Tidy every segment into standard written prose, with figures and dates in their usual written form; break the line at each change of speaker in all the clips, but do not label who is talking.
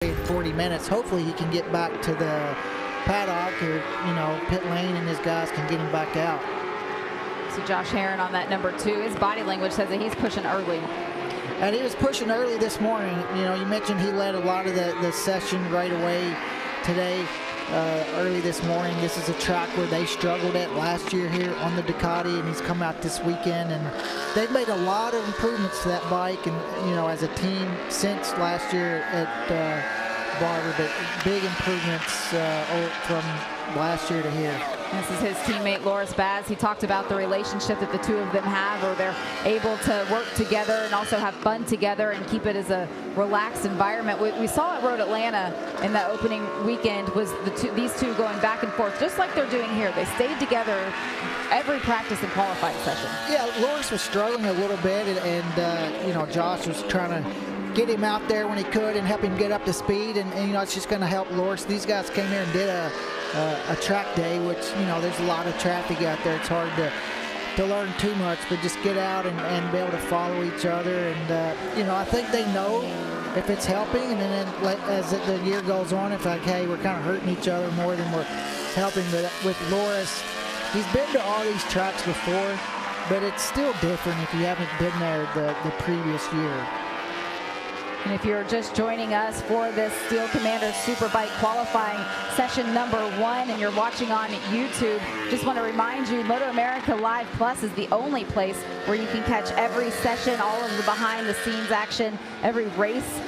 in 40 minutes. Hopefully he can get back to the paddock or, pit lane, and his guys can get him back out.
So Josh Herron on that number 2. His body language says that he's pushing early.
And he was pushing early this morning. You mentioned he led a lot of the session right away today, early this morning. This is a track where they struggled at last year here on the Ducati, and he's come out this weekend, and they've made a lot of improvements to that bike, and as a team since last year at Barber, but big improvements from last year to here.
This is his teammate Loris Baz. He talked about the relationship that the two of them have, where they're able to work together and also have fun together and keep it as a relaxed environment. What we saw at Road Atlanta in that opening weekend was these two going back and forth, just like they're doing here. They stayed together every practice and qualifying session.
Yeah, Loris was struggling a little bit, and Josh was trying to get him out there when he could and help him get up to speed, and it's just going to help Loris. These guys came here and did a track day, which there's a lot of traffic out there. It's hard to learn too much, but just get out and be able to follow each other, and I think they know if it's helping, and then as the year goes on, it's like, hey, we're kind of hurting each other more than we're helping. But with Loris, he's been to all these tracks before, but it's still different if you haven't been there the previous year.
And if you're just joining us for this Steel Commander Superbike qualifying session number 1 and you're watching on YouTube, just want to remind you, MotoAmerica Live Plus is the only place where you can catch every session, all of the behind-the-scenes action. Every race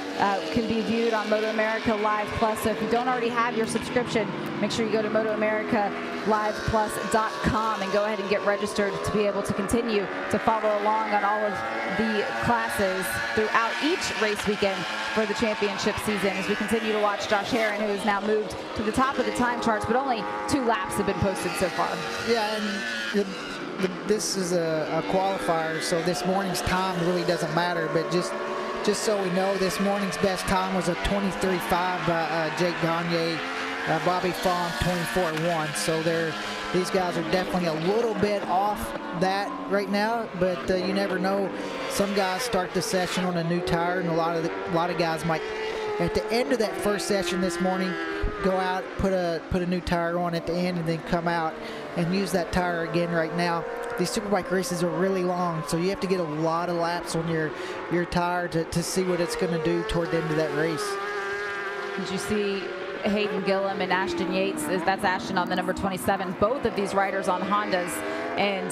can be viewed on MotoAmerica Live Plus. So if you don't already have your subscription, make sure you go to MotoAmericaLivePlus.com and go ahead and get registered to be able to continue to follow along on all of the classes throughout each race weekend for the championship season, as we continue to watch Josh Herron, who has now moved to the top of the time charts, but only 2 laps have been posted so far.
Yeah, and this is a qualifier, so this morning's time really doesn't matter, but just so we know, this morning's best time was a 23.5 by Jake Gagne. Bobby Fawn 24.1, so these guys are definitely a little bit off that right now, but you never know. Some guys start the session on a new tire, and a lot of guys might, at the end of that first session this morning, go out, put a new tire on at the end, and then come out and use that tire again. Right now, these Superbike races are really long, so you have to get a lot of laps on your tire to see what it's going to do toward the end of that race.
Did you see Hayden Gillum and Ashton Yates? That's Ashton on the number 27. Both of these riders on Hondas, and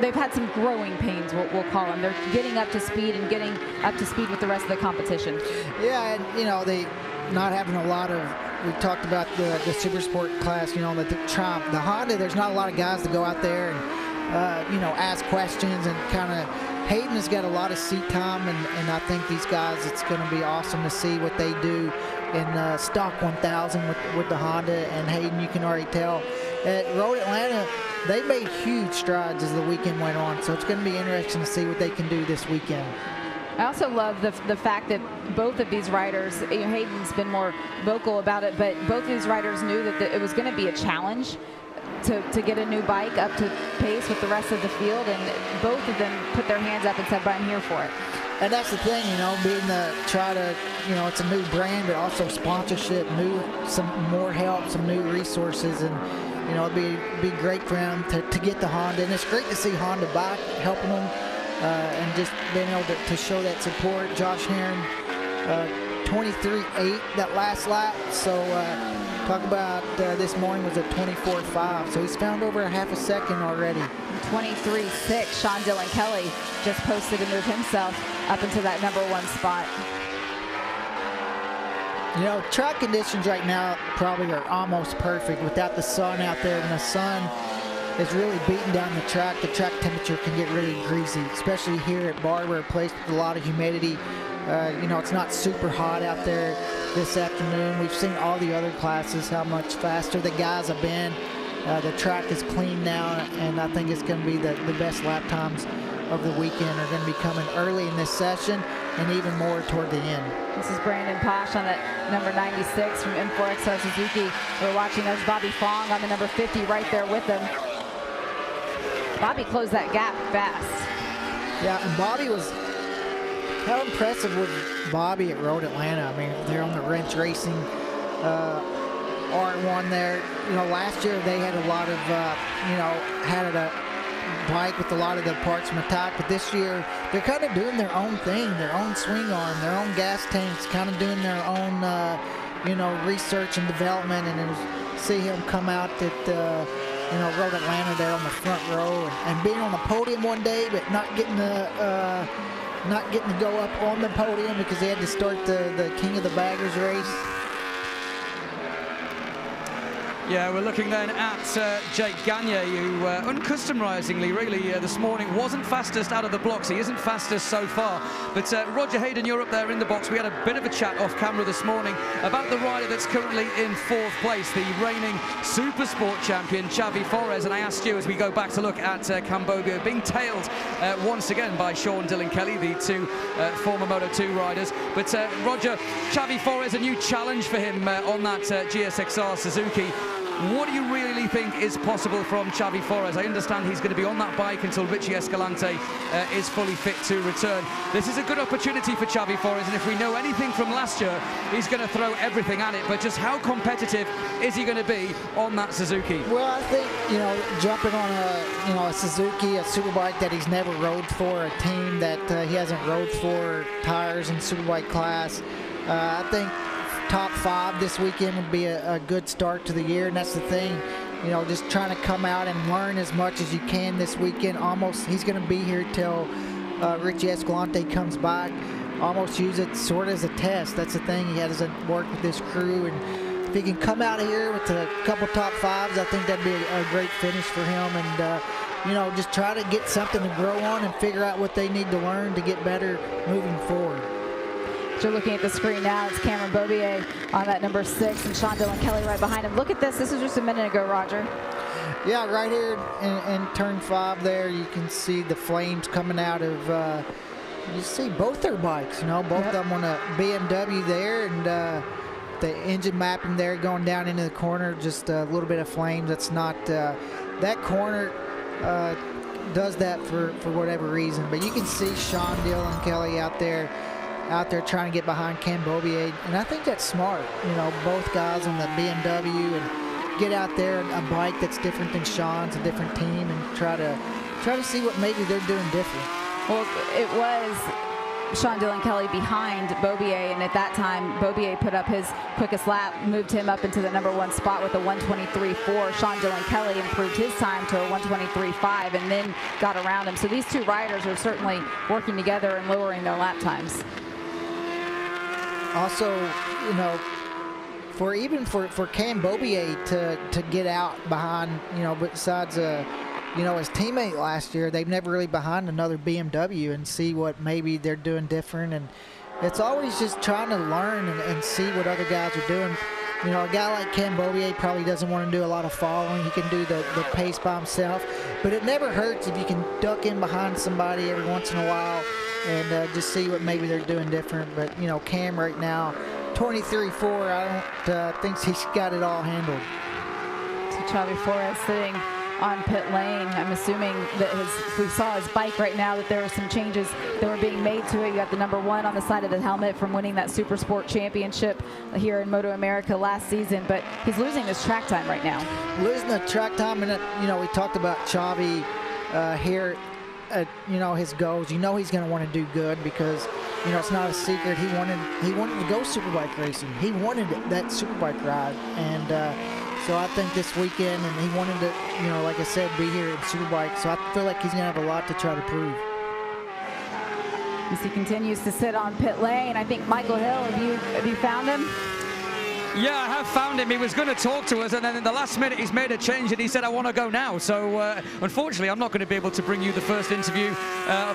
they've had some growing pains, we'll call them. They're getting up to speed and getting up to speed with the rest of the competition.
Yeah, and they not having a lot of. We talked about the Supersport class, the Trump, the Honda. There's not a lot of guys to go out there and ask questions, and kind of. Hayden has got a lot of seat time, and I think these guys, it's going to be awesome to see what they do in stock 1000 with the Honda. And Hayden, you can already tell at Road Atlanta, they made huge strides as the weekend went on, so it's going to be interesting to see what they can do this weekend.
I also love the fact that both of these riders, Hayden's been more vocal about it, but both of these riders knew that it was going to be a challenge to get a new bike up to pace with the rest of the field, and both of them put their hands up and said, but I'm here for it.
And that's the thing, being it's a new brand, but also sponsorship, some more help, some new resources, and it'd be great for them to get the Honda, and it's great to see Honda back helping them and just being able to show that support. Josh Herron, 23.8 that last lap, so talk about this morning was a 24.5, so he's found over a half a second already.
23.6. Sean Dillon Kelly just posted to move himself up into that number 1 spot.
Track conditions right now probably are almost perfect without the sun out there. When the sun is really beating down the track temperature can get really greasy, especially here at Barber, a place with a lot of humidity. It's not super hot out there this afternoon. We've seen all the other classes, how much faster the guys have been. The track is clean now, and I think it's going to be the best lap times of the weekend are going to be coming early in this session and even more toward the end.
This is Brandon Posh on that number 96 from M4XR Suzuki. We're watching there's Bobby Fong on the number 50 right there with him. Bobby closed that gap fast.
Yeah, and Bobby was How impressive was Bobby at Road Atlanta? I mean, they're on the Wrench Racing R1 there. You know, last year they had a lot of, you know, had a bike with a lot of the parts from attack, but this year they're kind of doing their own thing, their own swing arm, their own gas tanks, kind of doing their own, you know, research and development. And it was, see him come out at, you know, Road Atlanta there on the front row and being on the podium one day, but not getting to go up on the podium because they had to start the King of the Baggers race.
Yeah, we're looking then at Jake Gagne, who uncustomizingly really this morning wasn't fastest out of the blocks. He isn't fastest so far. But Roger Hayden, you're up there in the box. We had a bit of a chat off camera this morning about the rider that's currently in 4th place, the reigning Supersport champion, Xavi Forés. And I asked you, as we go back to look at Cambodia, being tailed once again by Sean Dillon Kelly, the two former Moto2 riders. But Roger, Xavi Forés, a new challenge for him on that GSXR Suzuki. What do you really think is possible from Xavi Forés? I understand he's going to be on that bike until Richie Escalante is fully fit to return. This is a good opportunity for Xavi Forés, and if we know anything from last year, he's going to throw everything at it. But just how competitive is he going to be on that Suzuki?
Well, I think, you know, jumping on a Suzuki, a Superbike that he's never rode for, a team that he hasn't rode for, tires in Superbike class, I think top 5 this weekend would be a good start to the year. And that's the thing, you know, just trying to come out and learn as much as you can this weekend. Almost, he's going to be here till Richie Escalante comes back. Almost use it sort of as a test. That's the thing, he hasn't worked with this crew, and if he can come out here with a couple top 5s, I think that'd be a great finish for him. And you know, just try to get something to grow on and figure out what they need to learn to get better moving forward.
You're looking at the screen now. It's Cameron Beaubier on that number 6 and Sean Dillon Kelly right behind him. Look at this. This was just a minute ago, Roger.
Yeah, right here in turn 5 there, you can see the flames coming out of, you see both their bikes, you know, both of them on a BMW there, and the engine mapping there going down into the corner, just a little bit of flames. That's not, that corner does that for whatever reason. But you can see Sean Dillon Kelly out there trying to get behind Cam Beaubier, and I think that's smart. You know, both guys on the BMW, and get out there a bike that's different than Sean's, a different team, and try to see what maybe they're doing different.
Well, it was Sean Dillon Kelly behind Beaubier, and at that time Beaubier put up his quickest lap, moved him up into the number 1 spot with a 1:23.4. Sean Dillon Kelly improved his time to a 1:23.5 and then got around him. So these two riders are certainly working together and lowering their lap times.
Also, you know, for Cam Beaubier to get out behind, you know, besides you know, his teammate last year, they've never really behind another BMW and see what maybe they're doing different. And it's always just trying to learn and see what other guys are doing. You know, a guy like Cam Beaubier probably doesn't want to do a lot of following. He can do the pace by himself, but it never hurts if you can duck in behind somebody every once in a while and just see what maybe they're doing different. But, you know, Cam right now, 23.4, I don't think he's got it all handled.
So Xavi Forés sitting on pit lane. I'm assuming that we saw his bike right now, that there were some changes that were being made to it. You got the number 1 on the side of the helmet from winning that Supersport championship here in MotoAmerica last season, but he's losing his track time right now.
Losing the track time, and you know, we talked about Xavi here at, you know, his goals. You know he's going to want to do good because, you know, it's not a secret. He wanted to go Superbike racing. He wanted that Superbike ride, and so I think this weekend, and he wanted to, you know, like I said, be here in Superbike. So I feel like he's going to have a lot to try to prove.
As he continues to sit on pit lane, I think Michael Hill, have you found him?
Yeah, I have found him. He was going to talk to us, and then in the last minute he's made a change and he said, I want to go now. So unfortunately, I'm not going to be able to bring you the first interview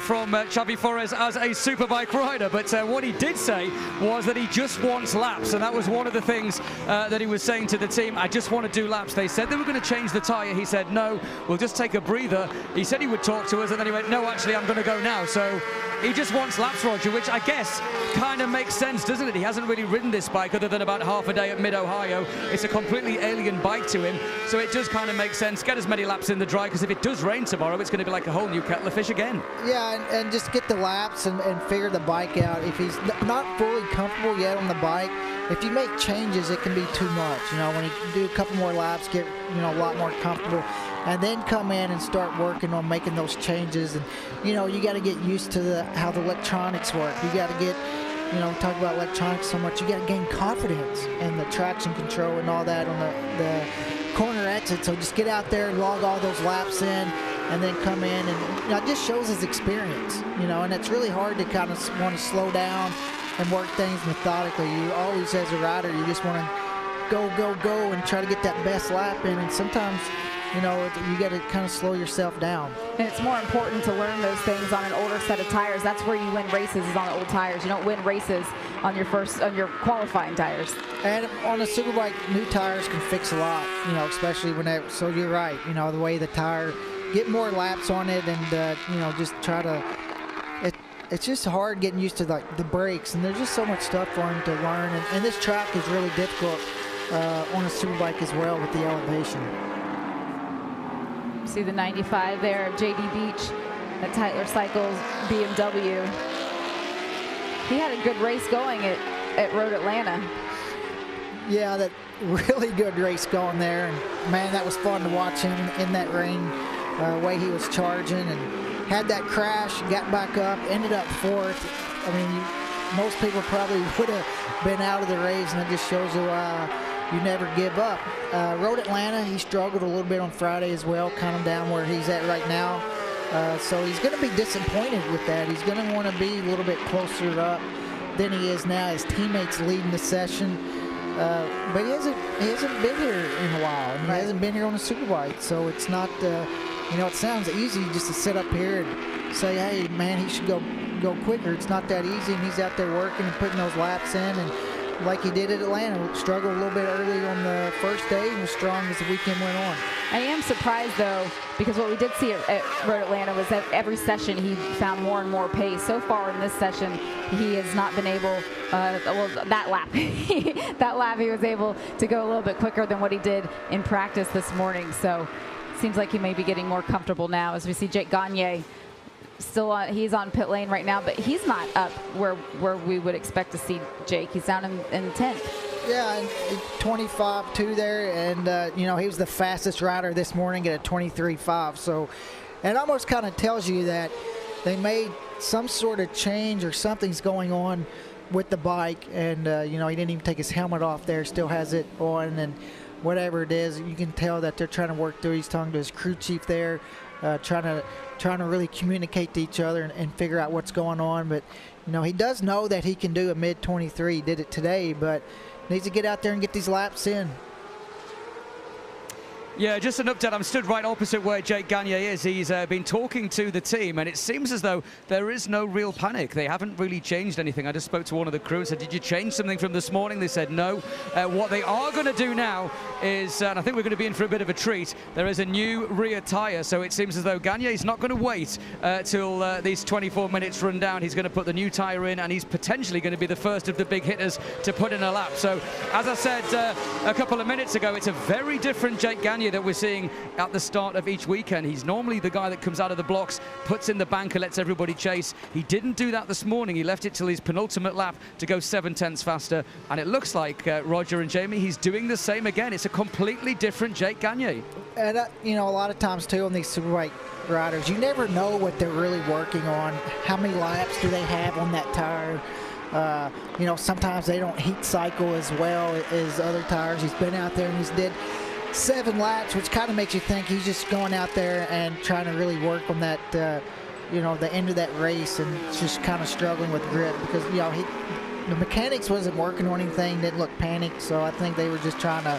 from Xavi Forés as a Superbike rider. But what he did say was that he just wants laps, and that was one of the things that he was saying to the team. I just want to do laps. They said they were going to change the tyre. He said, no, we'll just take a breather. He said he would talk to us, and then he went, no, actually, I'm going to go now. So he just wants laps, Roger, which I guess kind of makes sense, doesn't it? He hasn't really ridden this bike other than about half a day at Mid-Ohio. It's a completely alien bike to him, so it does kind of make sense. Get as many laps in the dry, because if it does rain tomorrow, it's going to be like a whole new kettle of fish again.
Yeah, and just get the laps and figure the bike out. If he's not fully comfortable yet on the bike, if you make changes, it can be too much. You know, when you do a couple more laps, get, you know, a lot more comfortable, and then come in and start working on making those changes. And, you know, you got to get used to how the electronics work. You got to get, you know, talk about electronics so much, you got to gain confidence in the traction control and all that on the corner exit. So just get out there and log all those laps in, and then come in, and, you know, it just shows his experience, you know, and it's really hard to kind of want to slow down and work things methodically. You always, as a rider, you just want to go, go, go and try to get that best lap in, and sometimes, you know, you got to kind of slow yourself down.
And it's more important to learn those things on an older set of tires. That's where you win races, is on the old tires. You don't win races on your qualifying tires.
And on a Superbike, new tires can fix a lot, you know, especially when so you're right, you know, the way the tire, get more laps on it, and you know, just try to, it's just hard getting used to like the brakes, and there's just so much stuff for him to learn, and this track is really difficult on a Superbike as well with the elevation.
See the 95 there of JD Beach at Tyler Cycles BMW. He had a good race going at Road Atlanta.
Yeah, that really good race going there, and man, that was fun to watch him in that rain, way he was charging, and had that crash, got back up, ended up fourth. I mean, most people probably would have been out of the race, and it just shows you you never give up. Road Atlanta, he struggled a little bit on Friday as well, kind of down where he's at right now. So he's going to be disappointed with that. He's going to want to be a little bit closer up than he is now. His teammates leading the session. But he hasn't been here in a while, and he hasn't been here on a Superbike. So it's not, you know, it sounds easy just to sit up here and say, hey, man, he should go quicker. It's not that easy, and he's out there working and putting those laps in, and like he did at Atlanta, struggled a little bit early on the first day and was strong as the weekend went on.
I am surprised, though, because what we did see at Road Atlanta was that every session he found more and more pace. So far in this session, he has not been able, well, that lap, that lap he was able to go a little bit quicker than what he did in practice this morning. So it seems like he may be getting more comfortable now, as we see Jake Gagne still on, he's on pit lane right now, but he's not up where we would expect to see Jake. He's down in 10th.
Yeah, and 25.2 there, and you know, he was the fastest rider this morning at a 23.5. So it almost kind of tells you that they made some sort of change or something's going on with the bike, and you know, he didn't even take his helmet off there, still has it on, and whatever it is, you can tell that they're trying to work through. He's talking to his crew chief there, trying to really communicate to each other and figure out what's going on. But you know, he does know that he can do a mid-23. He did it today, but needs to get out there and get these laps in.
Yeah, just an update. I'm stood right opposite where Jake Gagne is. He's been talking to the team, and it seems as though there is no real panic. They haven't really changed anything. I just spoke to one of the crew and said, did you change something from this morning? They said no. What they are going to do now is, and I think we're going to be in for a bit of a treat, there is a new rear tyre, so it seems as though Gagne is not going to wait till these 24 minutes run down. He's going to put the new tyre in, and he's potentially going to be the first of the big hitters to put in a lap. So, as I said a couple of minutes ago, it's a very different Jake Gagne that we're seeing at the start of each weekend. He's normally the guy that comes out of the blocks, puts in the banker, lets everybody chase. He didn't do that this morning. He left it till his penultimate lap to go 7/10 faster, and it looks like Roger and Jamie, he's doing the same again. It's a completely different Jake Gagne.
And you know, a lot of times too on these Superbike riders, you never know what they're really working on. How many laps do they have on that tire? You know, sometimes they don't heat cycle as well as other tires. He's been out there and he's did 7 laps, which kind of makes you think he's just going out there and trying to really work on that, you know, the end of that race, and just kind of struggling with grip because, you know, the mechanics wasn't working on anything, didn't look panicked, so I think they were just trying to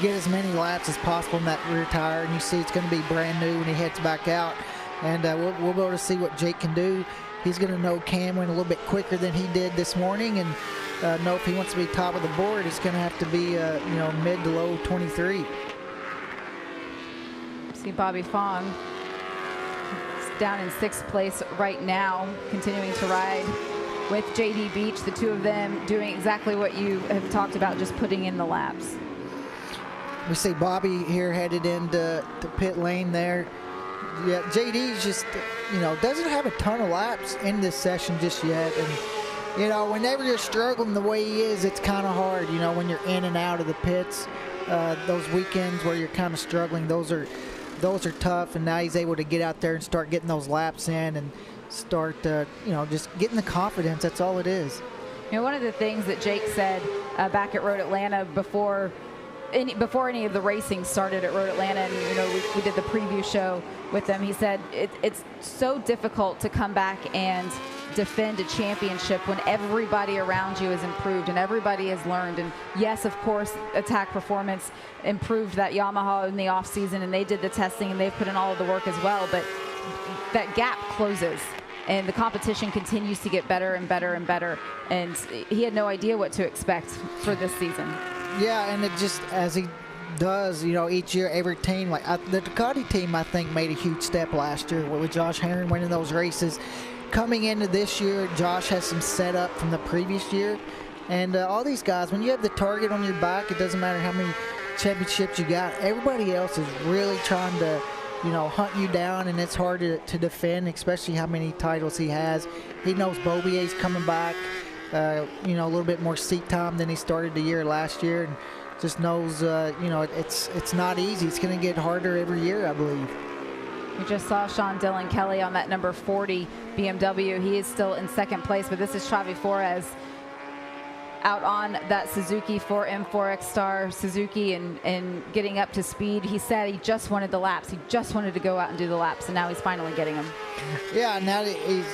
get as many laps as possible in that rear tire, and you see it's going to be brand new when he heads back out, and we'll be able to see what Jake can do. He's going to know Cameron a little bit quicker than he did this morning, and know if he wants to be top of the board, it's going to have to be, you know, mid to low 23.
See Bobby Fong down in 6th place right now, continuing to ride with JD Beach, the two of them doing exactly what you have talked about, just putting in the laps.
We see Bobby here headed into the pit lane there. Yeah, JD's just, doesn't have a ton of laps in this session just yet. And, whenever you're struggling the way he is, it's kind of hard, when you're in and out of the pits. Those weekends where you're kind of struggling, those are tough. And now he's able to get out there and start getting those laps in and start, just getting the confidence. That's all it is.
One of the things that Jake said back at Road Atlanta before any of the racing started at Road Atlanta, and we did the preview show with them, he said it's so difficult to come back and defend a championship when everybody around you has improved and everybody has learned. And yes, of course, Attack Performance improved that Yamaha in the off season, and they did the testing and they've put in all of the work as well, but that gap closes and the competition continues to get better and better and better, and he had no idea what to expect for this season.
Yeah, and it just, as he does, each year, every team, like the Ducati team, I think, made a huge step last year with Josh Herring winning those races. Coming into this year, Josh has some setup from the previous year. And all these guys, when you have the target on your back, it doesn't matter how many championships you got. Everybody else is really trying to, hunt you down, and it's hard to defend, especially how many titles he has. He knows Beaubier's coming back. A little bit more seat time than he started the year last year, and just knows, it's not easy. It's going to get harder every year, I believe.
We just saw Sean Dillon Kelly on that number 40 BMW. He is still in 2nd place, but this is Xavi Flores out on that Suzuki 4M4X Star Suzuki and getting up to speed. He said he just wanted the laps. He just wanted to go out and do the laps, and now he's finally getting them.
Yeah, now that he's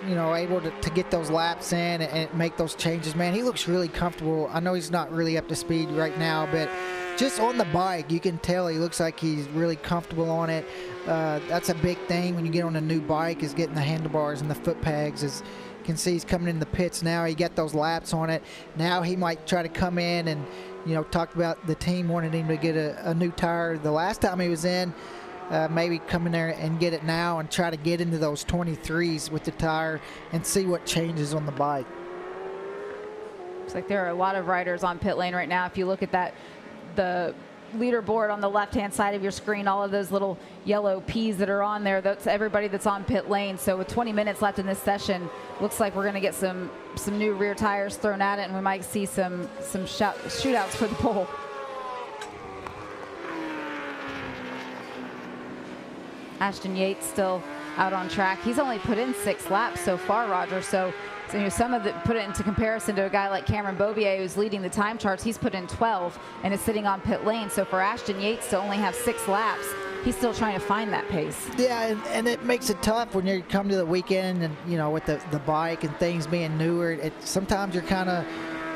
able to get those laps in and make those changes. Man, he looks really comfortable. I know he's not really up to speed right now, but just on the bike, you can tell he looks like he's really comfortable on it. That's a big thing when you get on a new bike, is getting the handlebars and the foot pegs. As you can see, he's coming in the pits now. He got those laps on it. Now he might try to come in and, talked about the team wanted him to get a new tire the last time he was in. Maybe come in there and get it now and try to get into those 23s with the tire and see what changes on the bike.
Looks like there are a lot of riders on pit lane right now. If you look at the leaderboard on the left-hand side of your screen, all of those little yellow P's that are on there, that's everybody that's on pit lane. So with 20 minutes left in this session, looks like we're going to get some new rear tires thrown at it, and we might see some shootouts for the pole. Ashton Yates still out on track. He's only put in 6 laps so far, Roger. So some of the, put it into comparison to a guy like Cameron Beaubier, who's leading the time charts. He's put in 12 and is sitting on pit lane. So for Ashton Yates to only have 6 laps, he's still trying to find that pace.
Yeah, and it makes it tough when you come to the weekend and, with the bike and things being newer. Sometimes you're kind of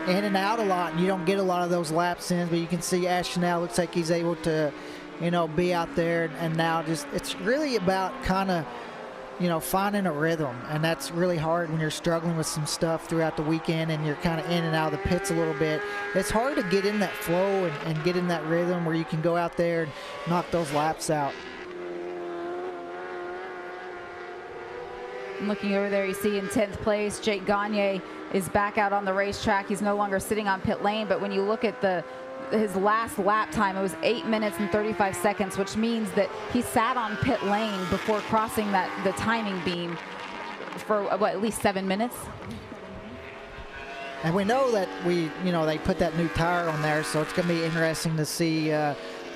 in and out a lot, and you don't get a lot of those laps in. But you can see Ashton now looks like he's able to, be out there, and now it's really about kind of, finding a rhythm, and that's really hard when you're struggling with some stuff throughout the weekend and you're kind of in and out of the pits a little bit. It's hard to get in that flow and get in that rhythm where you can go out there and knock those laps out.
Looking over there, you see in 10th place, Jake Gagne is back out on the racetrack. He's no longer sitting on pit lane, but when you look at his last lap time, it was 8 minutes and 35 seconds, which means that he sat on pit lane before crossing the timing beam for at least 7 minutes.
And we know that they put that new tire on there, so it's going to be interesting to see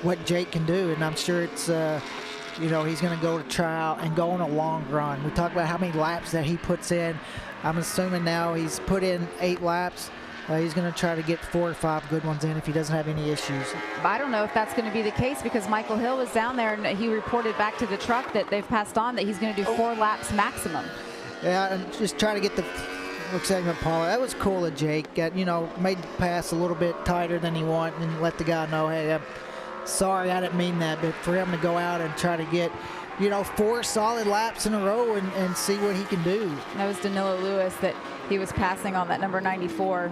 what Jake can do. And I'm sure it's he's going to go to trial and go on a long run. We talked about how many laps that he puts in. I'm assuming now he's put in 8 laps. He's going to try to get 4 or 5 good ones in if he doesn't have any issues.
I don't know if that's going to be the case, because Michael Hill was down there and he reported back to the truck that they've passed on that he's going to do 4 laps maximum.
Yeah, and just try to get the segment, Paula. That was cool of Jake. Made the pass a little bit tighter than he wanted and let the guy know, hey, I'm sorry, I didn't mean that. But for him to go out and try to get 4 solid laps in a row and see what he can do.
That was Danilo Lewis that he was passing on that number 94.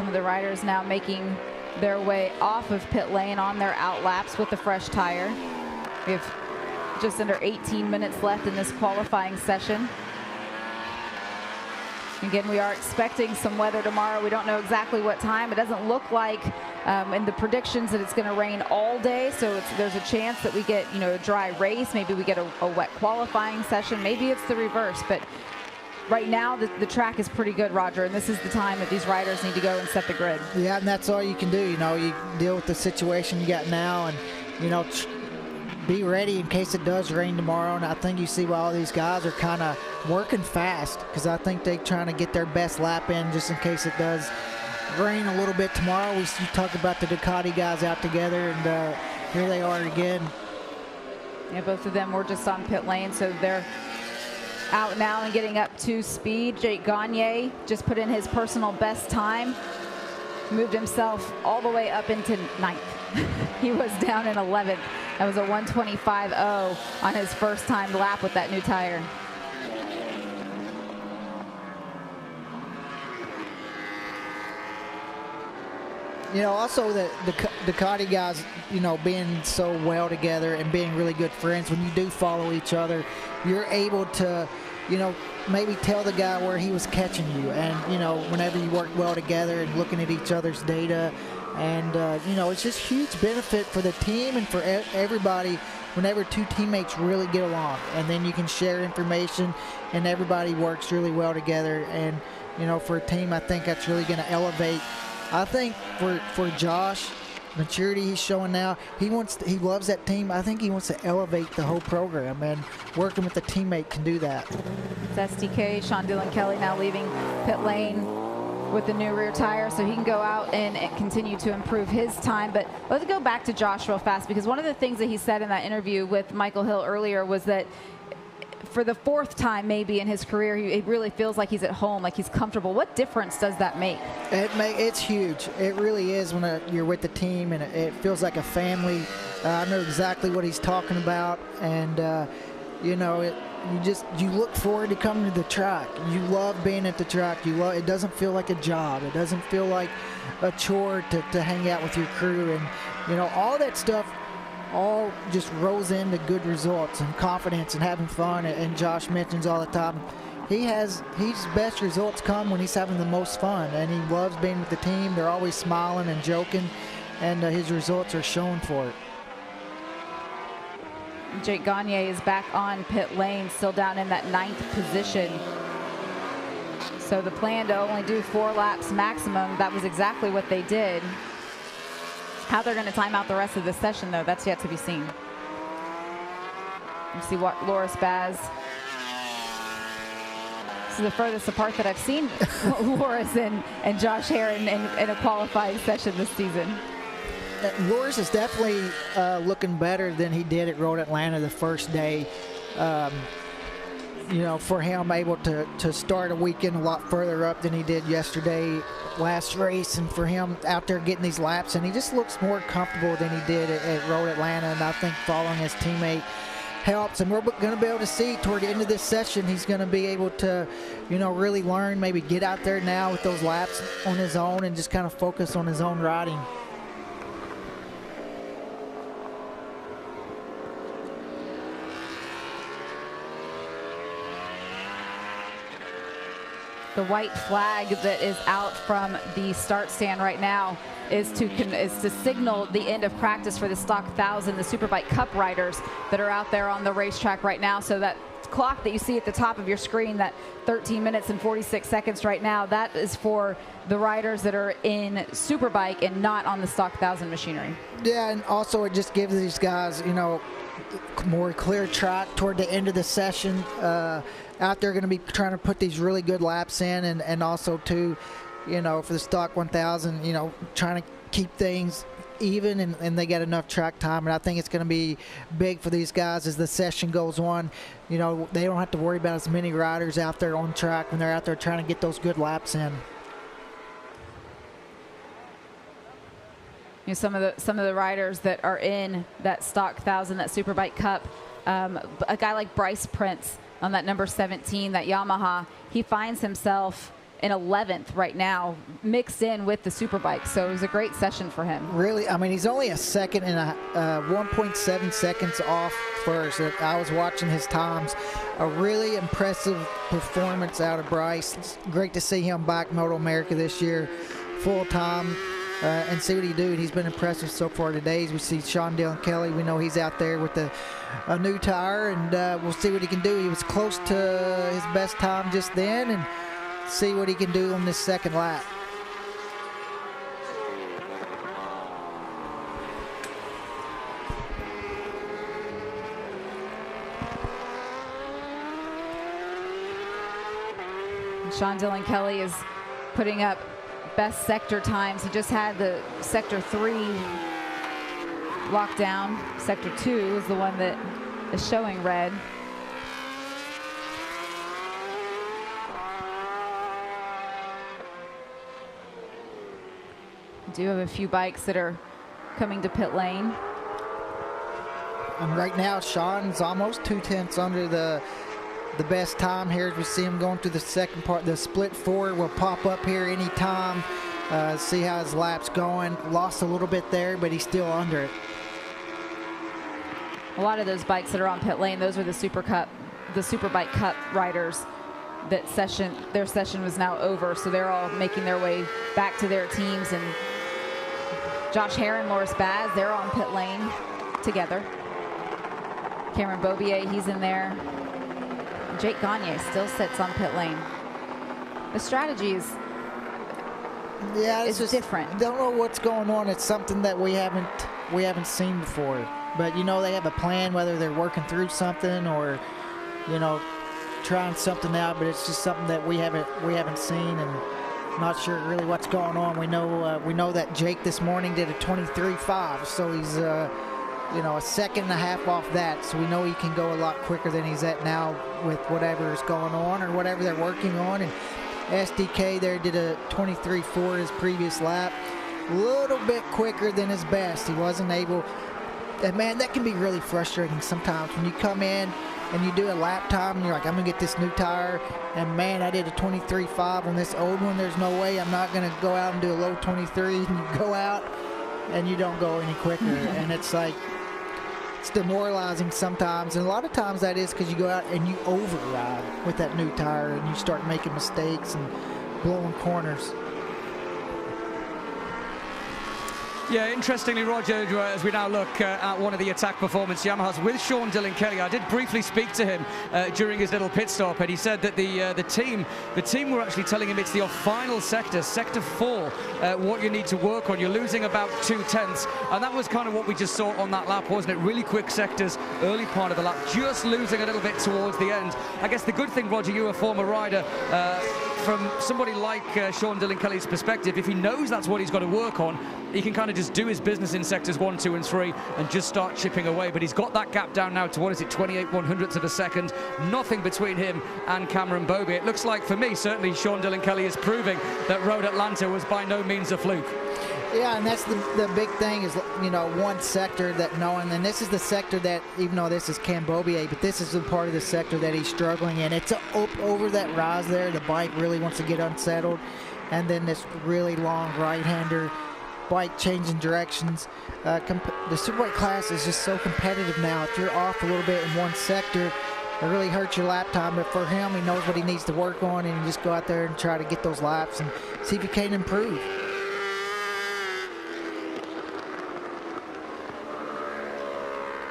Some of the riders now making their way off of pit lane on their out laps with the fresh tire. We have just under 18 minutes left in this qualifying session. Again, we are expecting some weather tomorrow. We don't know exactly what time. It doesn't look like in the predictions that it's going to rain all day, so there's a chance that we get, a dry race. Maybe we get a wet qualifying session. Maybe it's the reverse, but right now the track is pretty good, Roger, and this is the time that these riders need to go and set the grid.
Yeah, and that's all you can do. You deal with the situation you got now, and be ready in case it does rain tomorrow. And I think you see why all these guys are kind of working fast, because I think they're trying to get their best lap in just in case it does rain a little bit tomorrow. You talk about the Ducati guys out together, and here they are again.
Yeah, both of them were just on pit lane, so they're out now and getting up to speed. Jake Gagne just put in his personal best time, moved himself all the way up into 9th. He was down in 11th. That was a 1:25.0 on his first time lap with that new tire.
Also the Ducati guys, being so well together and being really good friends, when you do follow each other, you're able to, maybe tell the guy where he was catching you. And, whenever you work well together and looking at each other's data, and, it's just huge benefit for the team and for everybody whenever two teammates really get along. And then you can share information and everybody works really well together. And, for a team, I think that's really going to elevate. I think for Josh, maturity he's showing now, he loves that team. I think he wants to elevate the whole program, and working with a teammate can do that.
It's SDK, Sean Dillon Kelly now leaving pit lane with the new rear tire, so he can go out and continue to improve his time. But let's go back to Josh real fast, because one of the things that he said in that interview with Michael Hill earlier was that for the 4th time maybe in his career, he really feels like he's at home, like he's comfortable. What difference does that make?
It's huge. It really is when you're with the team, and it feels like a family. I know exactly what he's talking about, and you look forward to coming to the track. You love being at the track. It doesn't feel like a job. It doesn't feel like a chore to hang out with your crew, and all that stuff all just rolls into good results and confidence and having fun. And Josh mentions all the time, his best results come when he's having the most fun, and he loves being with the team. They're always smiling and joking, and his results are shown for it.
Jake Gagne is back on pit lane, still down in that 9th position. So the plan to only do 4 laps maximum, that was exactly what they did. How they're going to time out the rest of the session, though, that's yet to be seen. You see what Loris Baz. This is the furthest apart that I've seen Loris and Josh Herron in a qualifying session this season.
Loris is definitely looking better than he did at Road Atlanta the first day. For him, able to start a weekend a lot further up than he did yesterday, last race, and for him out there getting these laps, and he just looks more comfortable than he did at Road Atlanta, and I think following his teammate helps. And we're going to be able to see toward the end of this session, he's going to be able to, really learn, maybe get out there now with those laps on his own and just kind of focus on his own riding.
The white flag that is out from the start stand right now is to signal the end of practice for the Stock 1000, the Superbike Cup riders that are out there on the racetrack right now. So that clock that you see at the top of your screen, that 13 minutes and 46 seconds right now, that is for the riders that are in Superbike and not on the Stock 1000 machinery.
Yeah, and also it just gives these guys, more clear track toward the end of the session. Out there going to be trying to put these really good laps in, and also too, for the Stock 1000, trying to keep things even, and they get enough track time. And I think it's going to be big for these guys as the session goes on. They don't have to worry about as many riders out there on track when they're out there trying to get those good laps in.
Some of the riders that are in that Stock 1000, that Superbike Cup, a guy like Bryce Prince on that number 17, that Yamaha, he finds himself in 11th right now, mixed in with the Superbike. So it was a great session for him.
Really, I mean, he's only a second and 1.7 seconds off first. I was watching his times. A really impressive performance out of Bryce. It's great to see him back MotoAmerica this year, full time. And see what he do. He's been impressive so far today. As we see Sean Dillon Kelly, we know he's out there with a new tire, and we'll see what he can do. He was close to his best time just then, and see what he can do on this second lap.
And Sean Dillon Kelly is putting up best sector times. He just had the sector 3 locked down. Sector 2 is the one that is showing red. We do have a few bikes that are coming to pit lane.
And right now, Sean's almost 2/10 under the best time here as we see him going through the second part. The split 4 will pop up here anytime. See how his lap's going. Lost a little bit there, but he's still under it.
A lot of those bikes that are on pit lane, those are the Superbike Cup riders. Their session was now over, so they're all making their way back to their teams. And Josh Hare and Loris Baz, they're on pit lane together. Cameron Beaubier, he's in there. Jake Gagne still sits on pit lane. The strategy is
just
different.
Don't know what's going on. It's something that we haven't seen before. But you know, they have a plan, whether they're working through something or, you know, trying something out. But it's just something that we haven't seen, and not sure really what's going on. We know that Jake this morning did a 23.5, so he's you know, a second and a half off that, so we know he can go a lot quicker than he's at now with whatever is going on or whatever they're working on. And SDK there did a 23.4 his previous lap, a little bit quicker than his best. He wasn't able, and man, that can be really frustrating sometimes when you come in and you do a lap time and you're like, I'm gonna get this new tire, and man, I did a 23.5 on this old one. There's no way I'm not gonna go out and do a low 23, and you go out and you don't go any quicker. And it's like, it's demoralizing sometimes, and a lot of times that is because you go out and you override with that new tire and you start making mistakes and blowing corners.
Yeah, interestingly, Roger, as we now look at one of the attack performance Yamahas with Sean Dillon Kelly, I did briefly speak to him during his little pit stop, and he said that the team were actually telling him it's your final sector, sector 4, what you need to work on. You're losing about 2/10, and that was kind of what we just saw on that lap, wasn't it? Really quick sectors, early part of the lap, just losing a little bit towards the end. I guess the good thing, Roger, you're a former rider. From somebody like Sean Dillon Kelly's perspective, if he knows that's what he's got to work on, he can kind of just do his business in sectors 1, 2, and 3 and just start chipping away. But he's got that gap down now to, what is it, 28/100ths of a second. Nothing between him and Cameron Beaubier. It looks like, for me, certainly Sean Dillon Kelly is proving that Road Atlanta was by no means a fluke.
Yeah, and that's the big thing is, you know, one sector that knowing, and this is the sector that, even though this is Cam Beaubier, but this is the part of the sector that he's struggling in. It's up over that rise there. The bike really wants to get unsettled, and then this really long right-hander bike changing directions. The Superbike class is just so competitive now. If you're off a little bit in one sector, it really hurts your lap time. But for him, he knows what he needs to work on, and you just go out there and try to get those laps and see if you can improve.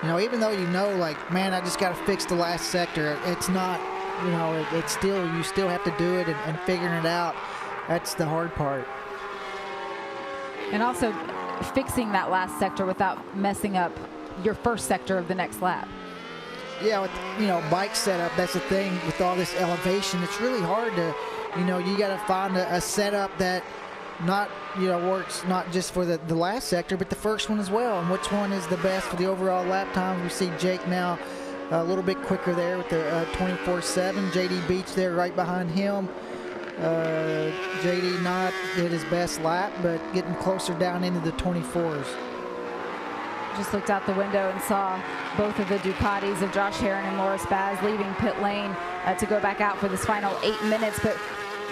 You know, even though you know, like, man, I just got to fix the last sector, it's not, you know, it's still, you still have to do it and figuring it out. That's the hard part.
And also fixing that last sector without messing up your first sector of the next lap.
Yeah, with, you know, bike setup, that's the thing with all this elevation. It's really hard to, you know, you got to find a setup that not, you know, works not just for the last sector, but the first one as well, and which one is the best for the overall lap time. We see Jake now a little bit quicker there with the 24.7. JD Beach there right behind him. JD not did his best lap, but getting closer down into the 24s.
Just looked out the window and saw both of the Ducatis of Josh Herron and Loris Baz leaving pit lane to go back out for this final 8 minutes. But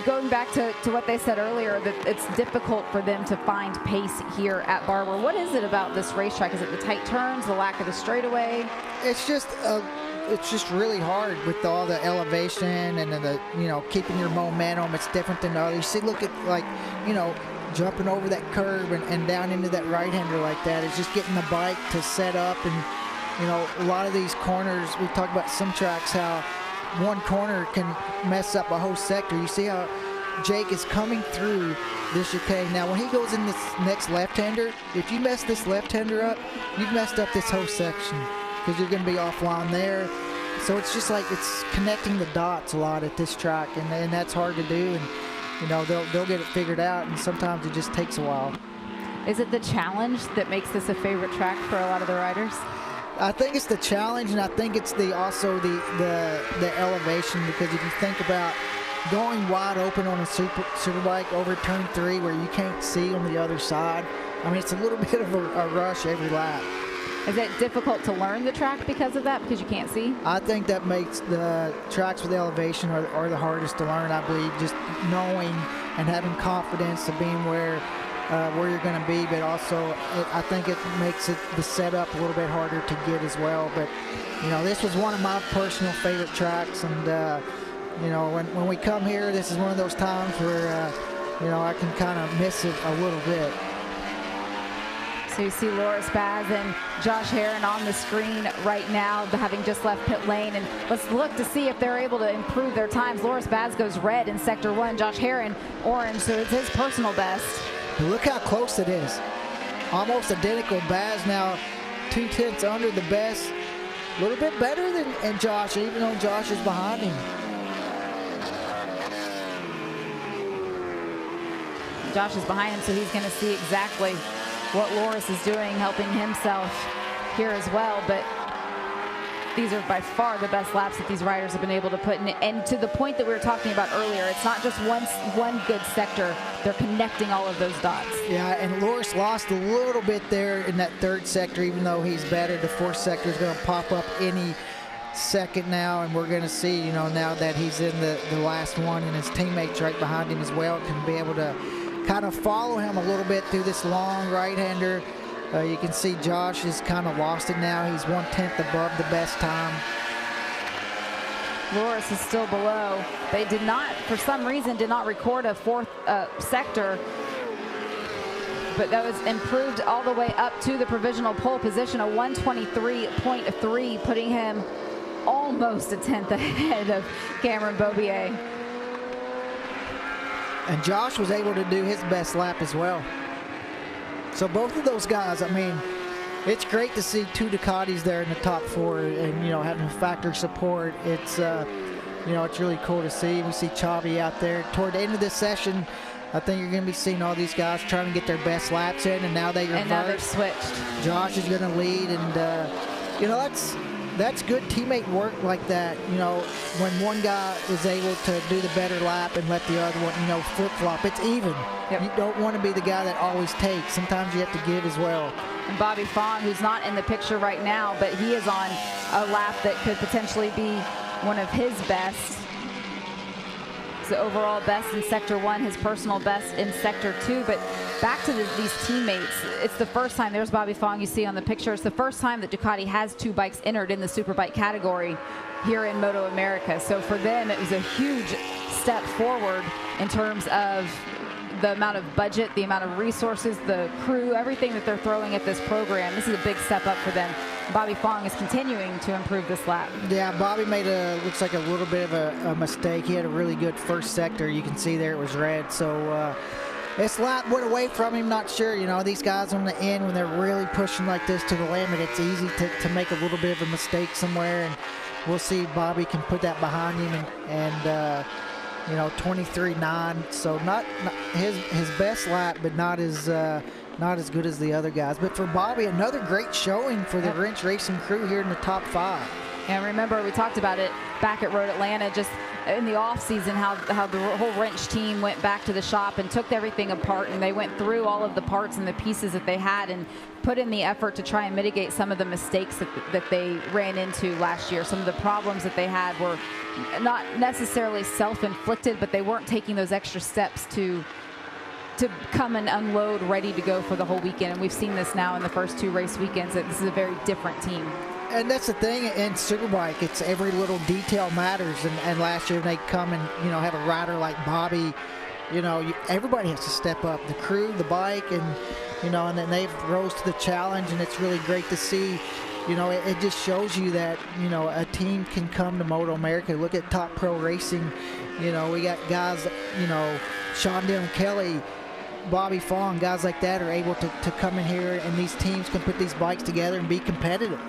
going back to what they said earlier, that it's difficult for them to find pace here at Barber. What is it about this racetrack? Is it the tight turns, the lack of the straightaway?
It's just really hard with all the elevation and the, you know, keeping your momentum. It's different than others. See, look at, like, you know, jumping over that curb and down into that right-hander like that. It's just getting the bike to set up. And, you know, a lot of these corners, we talk about some tracks, how one corner can mess up a whole sector. You see how Jake is coming through this chicane. Now, when he goes in this next left-hander, if you mess this left-hander up, you've messed up this whole section, because you're going to be offline there. So it's just like it's connecting the dots a lot at this track, and that's hard to do. And, you know, they'll get it figured out, and sometimes it just takes a while.
Is it the challenge that makes this a favorite track for a lot of the riders?
I think it's the challenge, and I think it's also the elevation, because if you think about going wide open on a Superbike over turn 3 where you can't see on the other side, I mean, it's a little bit of a rush every lap.
Is it difficult to learn the track because of that, because you can't see?
I think that makes the tracks with elevation are the hardest to learn, I believe, just knowing and having confidence of being where you're going to be, but also I think it makes the setup a little bit harder to get as well. But, you know, this was one of my personal favorite tracks, and, you know, when we come here, this is one of those times where, you know, I can kind of miss it a little bit.
So you see Loris Baz and Josh Herron on the screen right now, having just left pit lane. And let's look to see if they're able to improve their times. Loris Baz goes red in sector 1, Josh Herron orange, so it's his personal best.
Look how close it is. Almost identical. Baz now 2/10 under the best. A little bit better than Josh, even though Josh is behind him.
Josh is behind him, so he's going to see exactly what Loris is doing, helping himself here as well. But these are by far the best laps that these riders have been able to put in. And to the point that we were talking about earlier, it's not just one good sector. They're connecting all of those dots.
Yeah, and Loris lost a little bit there in that third sector, even though he's better. The fourth sector is going to pop up any second now, and we're going to see, you know, now that he's in the last one and his teammates right behind him as well can be able to kind of follow him a little bit through this long right-hander. You can see Josh has kind of lost it now. He's 1/10 above the best time.
Loris is still below. They did not, for some reason, did not record a fourth sector, but that was improved all the way up to the provisional pole position, a 1:23.3, putting him almost a 10th ahead of Cameron Beaubier.
And Josh was able to do his best lap as well. So both of those guys, I mean, it's great to see two Ducatis there in the top 4 and, you know, having factory support. It's, you know, it's really cool to see. We see Chavi out there. Toward the end of this session, I think you're going to be seeing all these guys trying to get their best laps in, and now they
And now they've switched.
Josh is going to lead, and, you know, that's good teammate work like that, you know, when one guy is able to do the better lap and let the other one, you know, flip-flop. It's even.
Yep.
You don't want to be the guy that always takes. Sometimes you have to give as well.
And Bobby Fong, who's not in the picture right now, but he is on a lap that could potentially be one of his best. The overall best in sector 1, his personal best in sector 2. But back to these teammates, it's the first time, there's Bobby Fong you see on the picture, it's the first time that Ducati has 2 bikes entered in the Superbike category here in MotoAmerica. So for them, it was a huge step forward in terms of the amount of budget, the amount of resources, the crew, everything that they're throwing at this program. This is a big step up for them. Bobby Fong is continuing to improve this lap.
Yeah, Bobby made looks like a little bit of a mistake. He had a really good first sector. You can see there it was red. So this lap went away from him, not sure. You know, these guys on the end, when they're really pushing like this to the limit, it's easy to make a little bit of a mistake somewhere. And we'll see if Bobby can put that behind him and you know, 23.9. So not his best lap, but not as good as the other guys. But for Bobby, another great showing for the Wrench Racing crew here in the top 5.
And remember, we talked about it back at Road Atlanta, just in the off season, how the whole wrench team went back to the shop and took everything apart, and they went through all of the parts and the pieces that they had and put in the effort to try and mitigate some of the mistakes that they ran into last year. Some of the problems that they had were not necessarily self-inflicted, but they weren't taking those extra steps to come and unload ready to go for the whole weekend. And we've seen this now in the first 2 race weekends, that this is a very different team.
And that's the thing in Superbike, it's every little detail matters. And last year they come and, have a rider like Bobby, everybody has to step up, the crew, the bike, and, and then they've rose to the challenge, and it's really great to see. It just shows you that, a team can come to MotoAmerica. Look at Top Pro Racing. We got guys, Sean Dillon Kelly, Bobby Fong, guys like that are able to come in here, and these teams can put these bikes together and be competitive.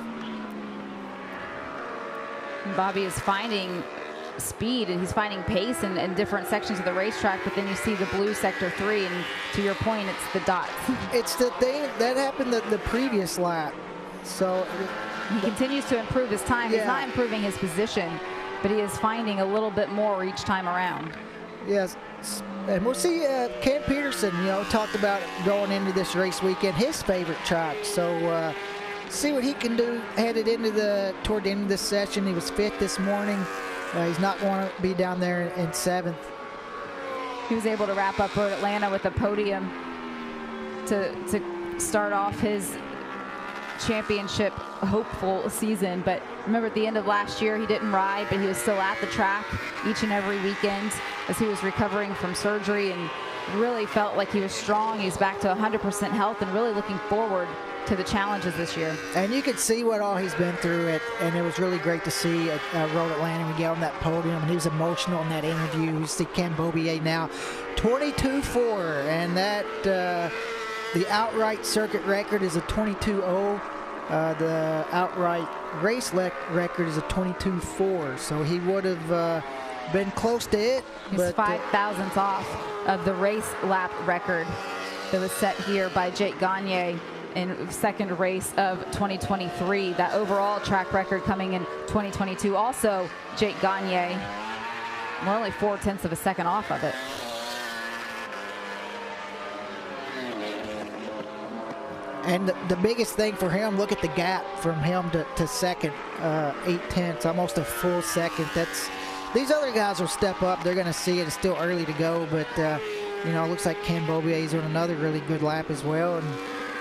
Bobby is finding speed and he's finding pace in different sections of the racetrack, but then you see the blue sector 3, and to your point, it's the dots.
It's the thing that happened the previous lap. So
he continues to improve his time.
Yeah.
He's not improving his position, but he is finding a little bit more each time around.
Yes, and we'll see. Cam Peterson, talked about going into this race weekend, his favorite track. So see what he can do headed into toward the end of this session. He was 5th this morning. He's not going to be down there in 7th.
He was able to wrap up Road Atlanta with a podium to start off his championship hopeful season. But remember, at the end of last year, he didn't ride, but he was still at the track each and every weekend as he was recovering from surgery, and really felt like he was strong. He's back to 100% health and really looking forward to the challenges this year. And
you could see what all he's been through, and it was really great to see at Road Atlanta. We get on that podium, and he was emotional in that interview. You see Cam Beaubier now 22.4, and that the outright circuit record is a 22.0. The outright race record is a 22.4, so he would have been close to it.
He's 5 thousandths off of the race lap record that was set here by Jake Gagne in second race of 2023. That overall track record coming in 2022. Also, Jake Gagne, we're only 0.4 of a second off of it.
And the biggest thing for him, look at the gap from him to second, 0.8, almost a full second. These other guys will step up. They're going to see it. It's still early to go, but it looks like Cam Beaubier is on another really good lap as well, and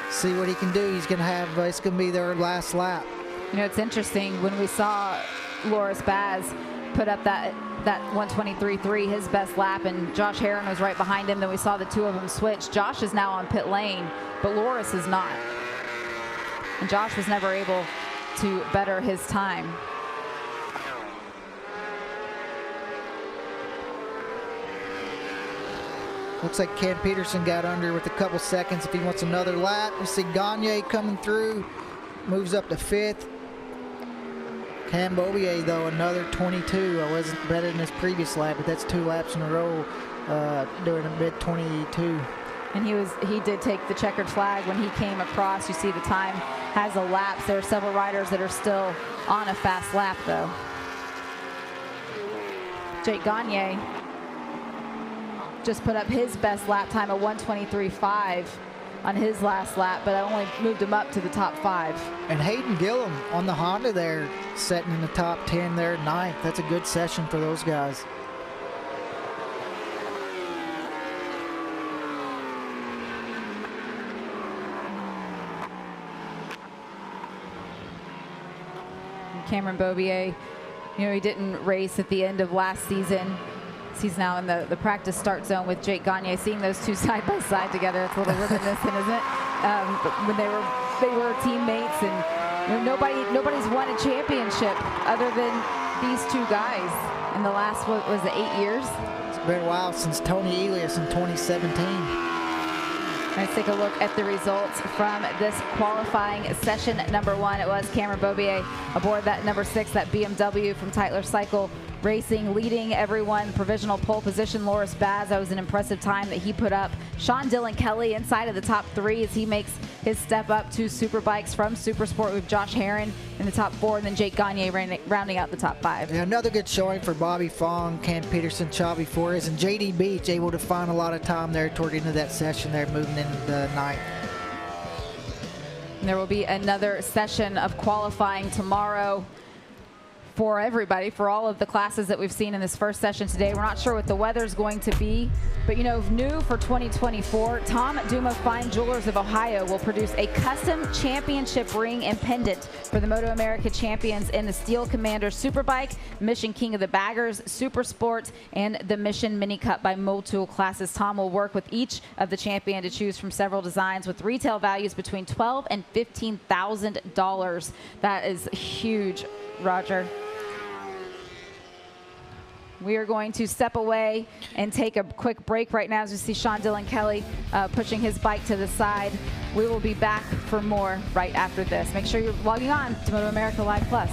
see what he can do. He's going to have it's going to be their last lap.
It's interesting when we saw Loris Baz put up that 123.3, his best lap, and Josh Herron was right behind him. Then we saw the two of them switch. Josh is now on pit lane, but Loris is not. And Josh was never able to better his time.
Looks like Cam Peterson got under with a couple seconds if he wants another lap. We see Gagne coming through, moves up to 5th. Cam Beaubier, though, another 22. I wasn't better than his previous lap, but that's 2 laps in a row doing a mid-22.
And he did take the checkered flag when he came across. You see the time has elapsed. There are several riders that are still on a fast lap, though. Jake Gagne just put up his best lap time of 123.5 on his last lap, but I only moved him up to the top 5.
And Hayden Gillum on the Honda there, setting in the top 10 there, 9th. That's a good session for those guys.
Cameron Beaubier, he didn't race at the end of last season. He's now in the practice start zone with Jake Gagne. Seeing those two side by side together, it's a little reminiscent, isn't it? But when they were teammates, and nobody's won a championship other than these two guys in the last, what was it, 8 years?
It's been a while since Tony Elias in 2017.
Let's take a look at the results from this qualifying session number 1. It was Cameron Beaubier aboard that number 6, that BMW from Tytler Cycle Racing leading everyone. Provisional pole position, Loris Baz. That was an impressive time that he put up. Sean Dillon Kelly inside of the top 3 as he makes his step up to Superbikes from Supersport with Josh Herron in the top 4, and then Jake Gagne rounding out the top 5.
Yeah, another good showing for Bobby Fong, Ken Peterson, Chavi Flores, and JD Beach able to find a lot of time there toward the end of that session there, moving into the night.
And there will be another session of qualifying tomorrow for everybody, for all of the classes that we've seen in this first session today. We're not sure what the weather's going to be, but you know, new for 2024, Tom Duma Fine Jewelers of Ohio will produce a custom championship ring and pendant for the MotoAmerica champions in the Steel Commander Superbike, Mission King of the Baggers, Super Sport, and the Mission Mini Cup by Motul classes. Tom will work with each of the champion to choose from several designs with retail values between $12,000 and $15,000. That is huge, Roger. We are going to step away and take a quick break right now as we see Sean Dillon Kelly pushing his bike to the side. We will be back for more right after this. Make sure you're logging on to MotoAmerica Live Plus.